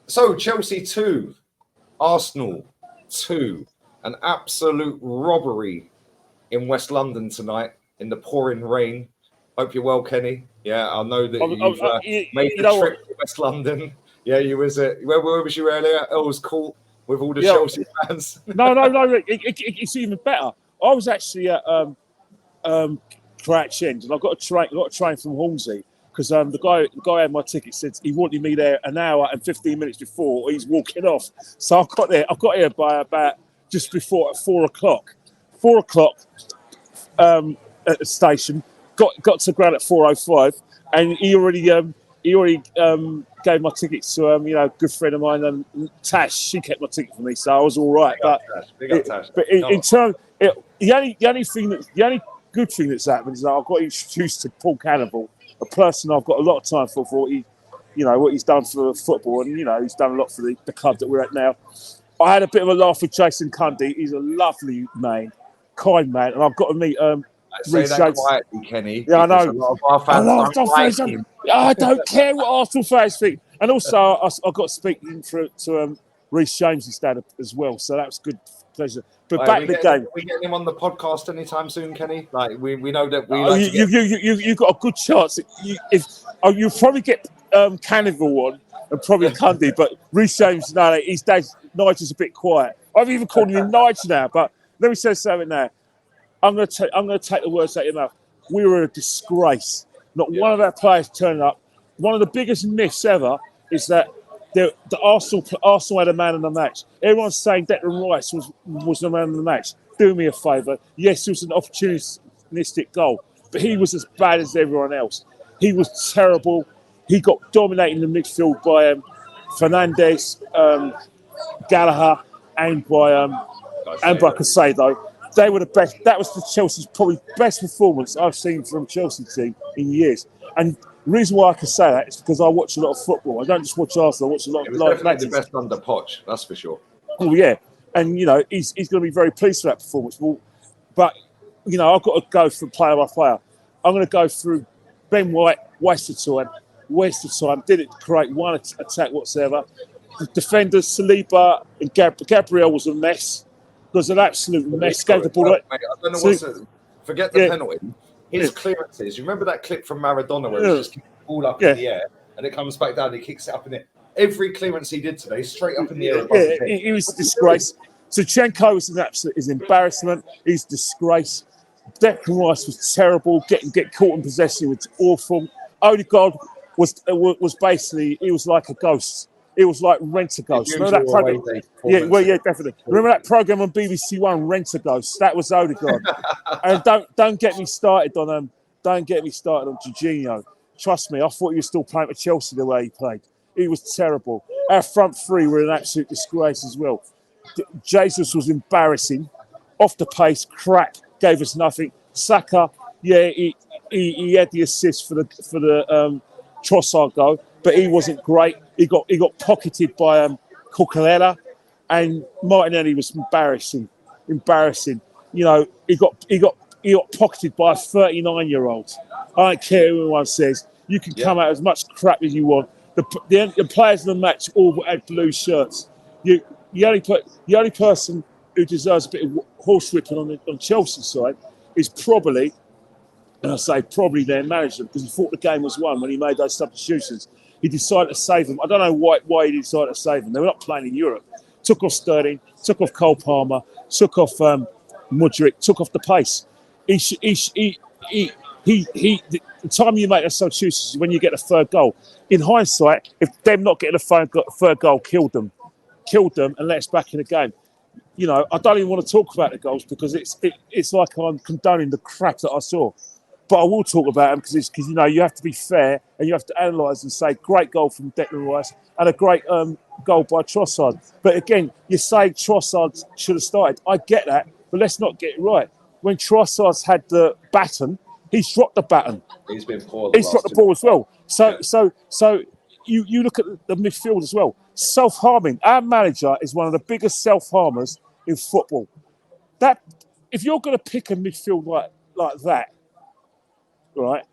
So Chelsea 2, Arsenal 2. An absolute robbery in West London tonight in the pouring rain. Hope you're well, Kenny. Yeah, I know that you've made the trip to West London. Yeah, you was it. Where was you earlier? Oh, it was cool with all the Chelsea fans. No. It's even better. I was actually at Crouch End, and I got a train from Hornsey. Because the guy had my ticket, said he wanted me there an hour and 15 minutes before he's walking off. So I got here by about just before 4 o'clock. 4 o'clock at the station. Got to ground at 4:05, and he already gave my tickets to a good friend of mine, Tash. She kept my ticket for me, so I was all right. In terms, the only good thing that's happened is that I got introduced to Paul Cannibal, a person I've got a lot of time for what he's done for football, and he's done a lot for the club that we're at now. I had a bit of a laugh with Jason Cundy. He's a lovely man, kind man, and I've got to meet Say that quietly, Kenny. Yeah, I know. A lot of our fans don't like him. I don't care what Arsenal fans think. And also, I got to speak to Reece James' dad as well, so that was good pleasure. But back to the game. We getting him on the podcast anytime soon, Kenny? Like we know that you got a good chance. You'll probably get Cannibal on and probably Cundy, but Reece James, no, his dad Nigel's a bit quiet. I've even called him Nigel now. But let me say something now. I'm going to take the words out of your mouth. We were a disgrace. Not one of our players turned up. One of the biggest myths ever is that the Arsenal had a man in the match. Everyone's saying Declan Rice was the man in the match. Do me a favour. Yes, it was an opportunistic goal, but he was as bad as everyone else. He was terrible. He got dominated in the midfield by Fernandes, Gallagher, and by Casado. They were the best. That was the Chelsea's probably best performance I've seen from a Chelsea team in years. And the reason why I can say that is because I watch a lot of football. I don't just watch Arsenal. I watch a lot of live matches. The best under Poch, that's for sure. Oh yeah, and he's going to be very pleased with that performance. Well, but I've got to go from player by player. I'm going to go through Ben White. Waste of time. Didn't create one attack whatsoever. The defenders, Saliba and Gabriel was a mess. Was an absolute mess. Gave the ball. Mate, I don't know forget the penalty. His clearances. You remember that clip from Maradona where he just kicks the ball up in the air and it comes back down. He kicks it up in the air. Every clearance he did today, straight up in the air. He was a disgrace. Zinchenko is an embarrassment. He's a disgrace. Declan Rice was terrible. Get caught in possession was awful. Odegaard was basically, he was like a ghost. It was like Rent a Ghost. Remember that program? Yeah, definitely. Remember that program on BBC One, Rent a Ghost? That was Odegaard. And don't get me started on Jorginho. Trust me, I thought he was still playing for Chelsea the way he played. He was terrible. Our front three were an absolute disgrace as well. Jesus was embarrassing, off the pace, crap, gave us nothing. Saka, he had the assist for the Trossard goal, but he wasn't great. He got pocketed by Cucurella, and Martinelli was embarrassing. He got pocketed by a 39-year-old. I don't care who anyone says. You can come out as much crap as you want. The players in the match all had blue shirts. The only person who deserves a bit of horse whipping on Chelsea's side is probably, and I say probably, their manager, because he thought the game was won when he made those substitutions. He decided to save them. I don't know why he decided to save them. They were not playing in Europe. Took off Sterling, took off Cole Palmer, took off Mudryk, took off the pace. The time you make those substitutions is when you get the third goal. In hindsight, if them not getting the third goal killed them and let us back in the game. I don't even want to talk about the goals because it's like I'm condoning the crap that I saw. But I will talk about them because you have to be fair and you have to analyse and say great goal from Declan Rice and a great goal by Trossard. But again, you say Trossard should have started. I get that, but let's not get it right. When Trossard's had the baton, he's dropped the baton. He's been poor. He's dropped the ball as well. So you look at the midfield as well. Self-harming. Our manager is one of the biggest self-harmers in football. That if you're going to pick a midfield like that, right,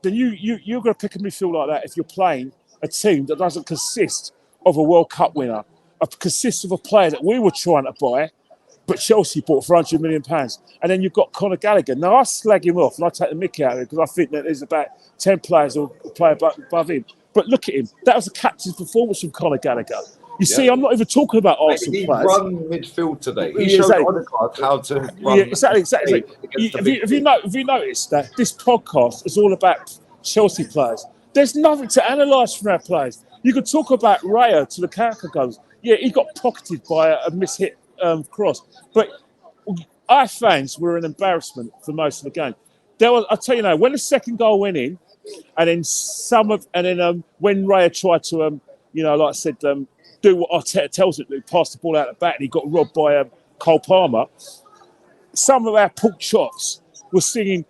then you're going to pick a midfield like that if you're playing a team that doesn't consist of a World Cup winner consists of a player that we were trying to buy, but Chelsea bought for £100 million. And then you've got Conor Gallagher. Now, I slag him off and I take the mickey out of him because I think that there's about 10 players who play above him. But look at him. That was a captain's performance from Conor Gallagher. You see, I'm not even talking about Arsenal he players. run midfield today. He showed Odegaard how to run. Yeah, exactly. Have you noticed that this podcast is all about Chelsea players? There's nothing to analyse from our players. You could talk about Raya to the Lukaku goals. Yeah, he got pocketed by a mishit cross. But our fans were an embarrassment for most of the game. I'll tell you now, when the second goal went in, and then when Raya tried to, like I said, do what Arteta tells him to do, pass the ball out the back, and he got robbed by Cole Palmer. Some of our pork chops were singing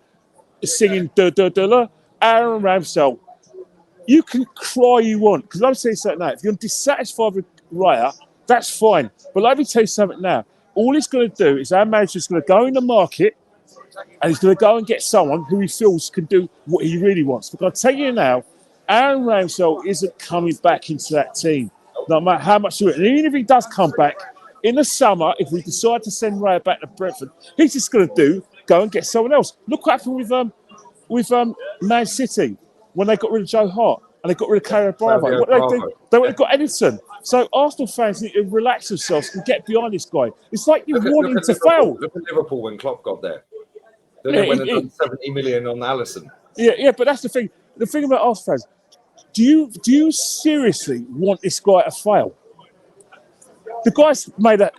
Aaron Ramsdale. You can cry you want, because let me tell you something now. If you're dissatisfied with Raya, that's fine. But let me tell you something now. All he's going to do is our manager's going to go in the market and he's going to go and get someone who he feels can do what he really wants. Because I'll tell you now, Aaron Ramsdale isn't coming back into that team, no matter how much you do it. And even if he does come back in the summer, if we decide to send Raya back to Brentford, he's just going to go and get someone else. Look what happened with Man City when they got rid of Joe Hart and they got rid of Carlo Bravo. What did they do? They went and got Edison. So Arsenal fans need to relax themselves and get behind this guy. It's like you want him to fail. Look at Liverpool when Klopp got there. Then they went and done 70 million on Alisson. Yeah, but that's the thing. The thing about Arsenal fans, do you seriously want this guy to fail? The guy's made a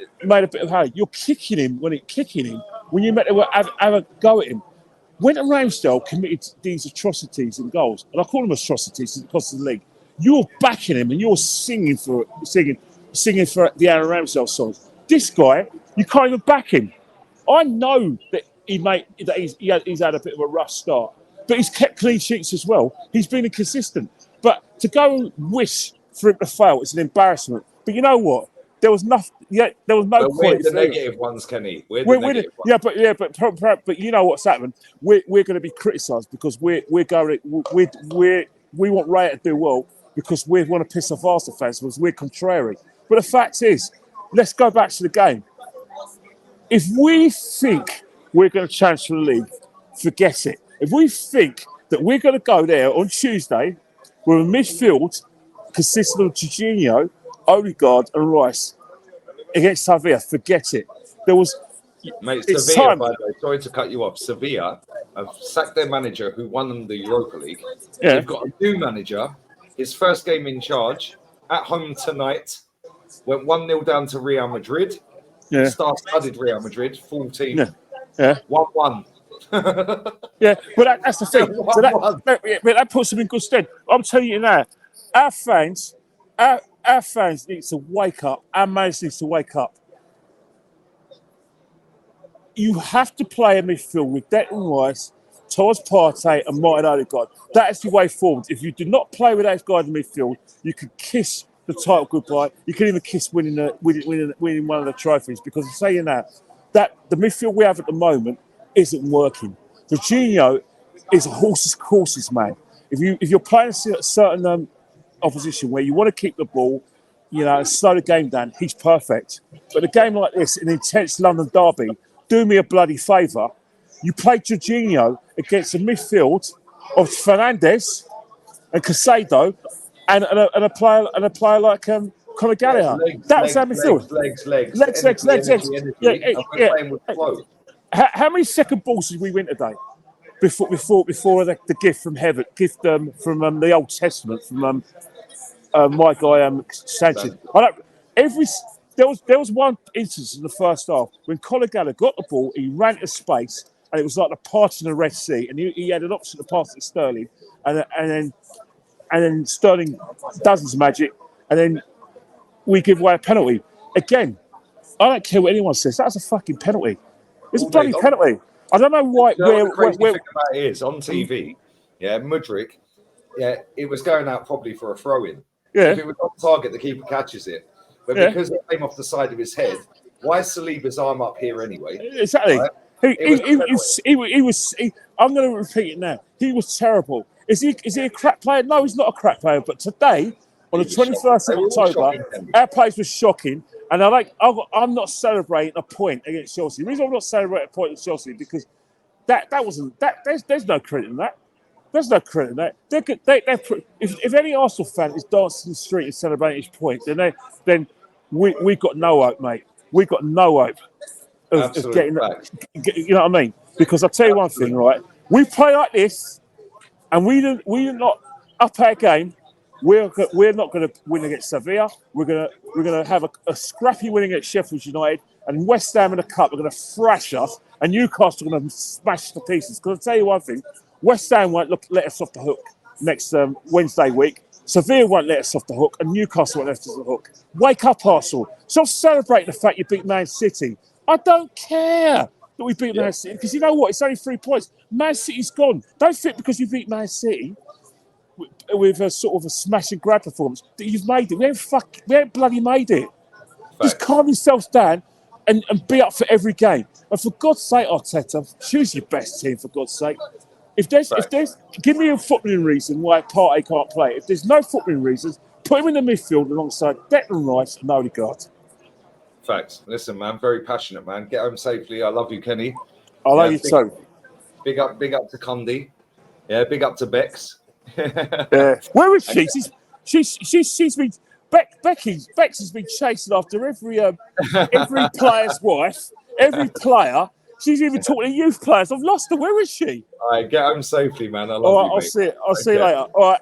bit of hay. You're kicking him when you meant to have a go at him. When Ramsdale committed these atrocities and goals, and I call them atrocities because it cost the league, you're backing him and you're singing for the Aaron Ramsdale songs. This guy, you can't even back him. I know that he's had a bit of a rough start, but he's kept clean sheets as well. He's been inconsistent. But to go and wish for him to fail is an embarrassment. But you know what? There was nothing. Yeah, there was no. We're the negative ones, Kenny. We're the negative ones. But you know what's happened? We're going to be criticised because we want Raya to do well because we want to piss off Arsenal fans because we're contrary. But the fact is, let's go back to the game. If we think we're going to challenge for the league, forget it. If we think that we're going to go there on Tuesday with a midfield consisting of Jorginho, Odegaard and Rice against Sevilla, forget it. Sevilla, by the way, sorry to cut you off. Sevilla have sacked their manager who won them the Europa League. Yeah. They've got a new manager. His first game in charge at home tonight went 1-0 down to Real Madrid. Yeah. Star-studded Real Madrid, full team. Yeah. 1-1. Yeah, but that's the thing. So that puts them in good stead. I'm telling you now, our fans need to wake up. Our managers need to wake up. You have to play a midfield with Declan Rice, Thomas Partey, and Martin Odegaard. That is the way forward. If you do not play with those guys in midfield, you can kiss the title goodbye. You can even kiss winning one of the trophies. Because I'm saying that the midfield we have at the moment isn't working. Jorginho is a horses man. If you're playing a certain opposition where you want to keep the ball, slow the game down, he's perfect. But a game like this, an intense London derby, do me a bloody favour. You play Jorginho against a midfield of Fernandes and Casado and a player like Conor Gallagher. That's our midfield. Legs. How many second balls did we win today? Before the gift from heaven, from the Old Testament from my guy Sanchez. There was one instance in the first half when Conor Gallagher got the ball, he ran to space, and it was like the part in the Red Sea, and he had an option to pass to Sterling, and then Sterling does his magic, and then we give away a penalty again. I don't care what anyone says. That's a fucking penalty. It's a bloody penalty. I don't know why. The crazy thing about it is on TV, Mudryk, it was going out probably for a throw-in. Yeah. If it was on target, the keeper catches it. But because it came off the side of his head, why is Saliba's arm up here anyway? Exactly. Right? He was. I'm going to repeat it now. He was terrible. Is he a crap player? No, he's not a crap player. But today, On the He was shocking. 21st They of were all October, shocking, Kenny. our place was shocking. And I'm not celebrating a point against Chelsea. The reason I'm not celebrating a point against Chelsea is because that wasn't that. There's no credit in that. There's no credit in that. If any Arsenal fan is dancing in the street and celebrating his point, then we got no hope, mate. We got no hope of Absolute getting. fact. You know what I mean? Because I'll tell you one thing, right? We play like this, and we're not up our game. We're not going to win against Sevilla. We're gonna have a scrappy win against Sheffield United, and West Ham in the cup are going to thrash us, and Newcastle are going to smash to pieces. Because I'll tell you one thing: West Ham won't let us off the hook next Wednesday week. Sevilla won't let us off the hook, and Newcastle won't let us off the hook. Wake up, Arsenal! Stop celebrating the fact you beat Man City. I don't care that we beat Man City, because you know what? It's only 3 points. Man City's gone. Don't think because you beat Man City with a sort of a smash and grab performance that you've made it. We ain't bloody made it. Just calm yourselves down and be up for every game. And for God's sake, Arteta, choose your best team, for God's sake. If there's give me a footballing reason why Partey can't play. If there's no footballing reasons, put him in the midfield alongside Declan Rice and Odegaard. Facts. Listen, man, very passionate, man. Get home safely. I love you, Kenny. I love you too. Big up to Cundy. Yeah, big up to Bex. Yeah. Where is she? She's been Bex has been chasing after every player's wife, every player. She's even talking to youth players. I've lost her. Where is she? All right, get home safely, man. I love All right, you, mate. I'll see you later. All right.